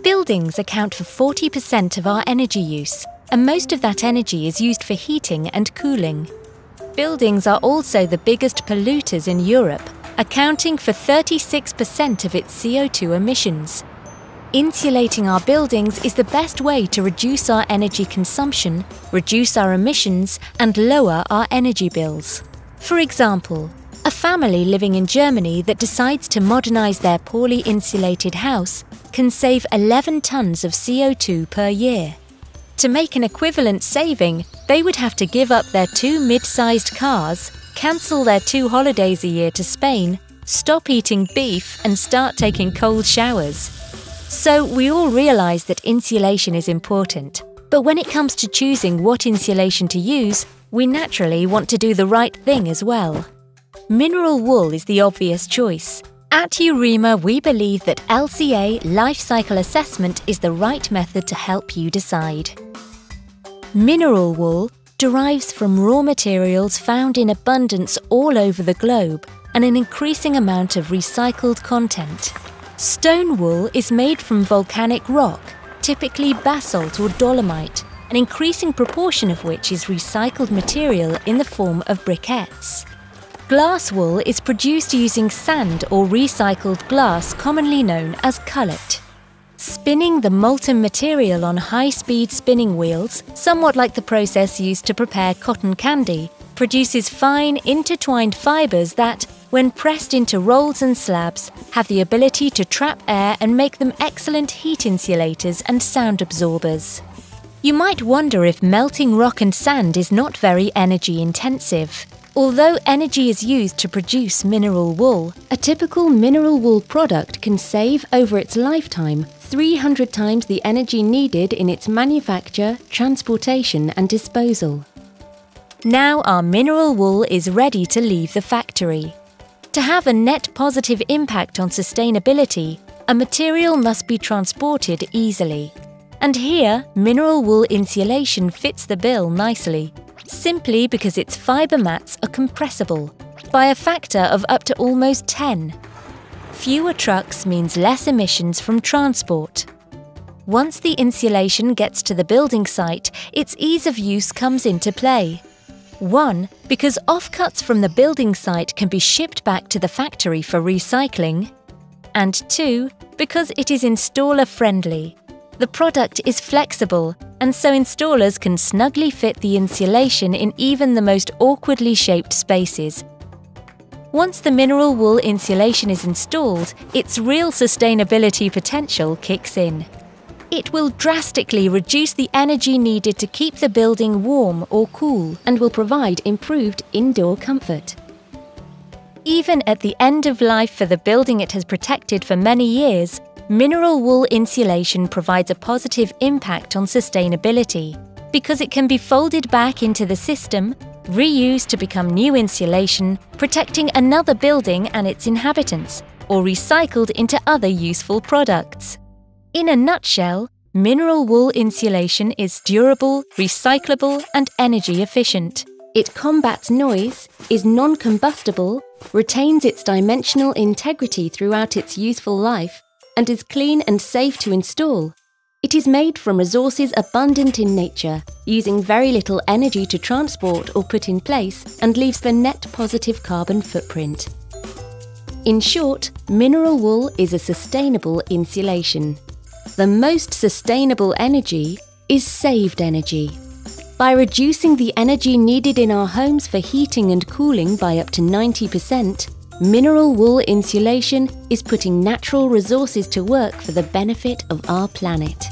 Buildings account for 40% of our energy use, and most of that energy is used for heating and cooling. Buildings are also the biggest polluters in Europe, accounting for 36% of its CO2 emissions. Insulating our buildings is the best way to reduce our energy consumption, reduce our emissions, and lower our energy bills. For example, a family living in Germany that decides to modernize their poorly insulated house can save 11 tons of CO2 per year. To make an equivalent saving, they would have to give up their 2 mid-sized cars, cancel their 2 holidays a year to Spain, stop eating beef, and start taking cold showers. So we all realize that insulation is important, but when it comes to choosing what insulation to use, we naturally want to do the right thing as well. Mineral wool is the obvious choice. At Eurima, we believe that LCA life cycle assessment is the right method to help you decide. Mineral wool derives from raw materials found in abundance all over the globe and an increasing amount of recycled content. Stone wool is made from volcanic rock, typically basalt or dolomite, an increasing proportion of which is recycled material in the form of briquettes. Glass wool is produced using sand or recycled glass, commonly known as cullet. Spinning the molten material on high-speed spinning wheels, somewhat like the process used to prepare cotton candy, produces fine, intertwined fibres that, when pressed into rolls and slabs, have the ability to trap air and make them excellent heat insulators and sound absorbers. You might wonder if melting rock and sand is not very energy-intensive. Although energy is used to produce mineral wool, a typical mineral wool product can save over its lifetime 300 times the energy needed in its manufacture, transportation and disposal. Now our mineral wool is ready to leave the factory. To have a net positive impact on sustainability, a material must be transported easily. And here, mineral wool insulation fits the bill nicely, simply because its fibre mats are compressible by a factor of up to almost 10. Fewer trucks means less emissions from transport. Once the insulation gets to the building site, its ease of use comes into play. 1. Because offcuts from the building site can be shipped back to the factory for recycling. And 2. Because it is installer-friendly. The product is flexible, and so installers can snugly fit the insulation in even the most awkwardly shaped spaces. Once the mineral wool insulation is installed, its real sustainability potential kicks in. It will drastically reduce the energy needed to keep the building warm or cool and will provide improved indoor comfort. Even at the end of life for the building it has protected for many years, mineral wool insulation provides a positive impact on sustainability because it can be folded back into the system, reused to become new insulation, protecting another building and its inhabitants, or recycled into other useful products. In a nutshell, mineral wool insulation is durable, recyclable, and energy efficient. It combats noise, is non-combustible, retains its dimensional integrity throughout its useful life, and is clean and safe to install. It is made from resources abundant in nature, using very little energy to transport or put in place, and leaves the net positive carbon footprint. In short, mineral wool is a sustainable insulation. The most sustainable energy is saved energy. By reducing the energy needed in our homes for heating and cooling by up to 90%, mineral wool insulation is putting natural resources to work for the benefit of our planet.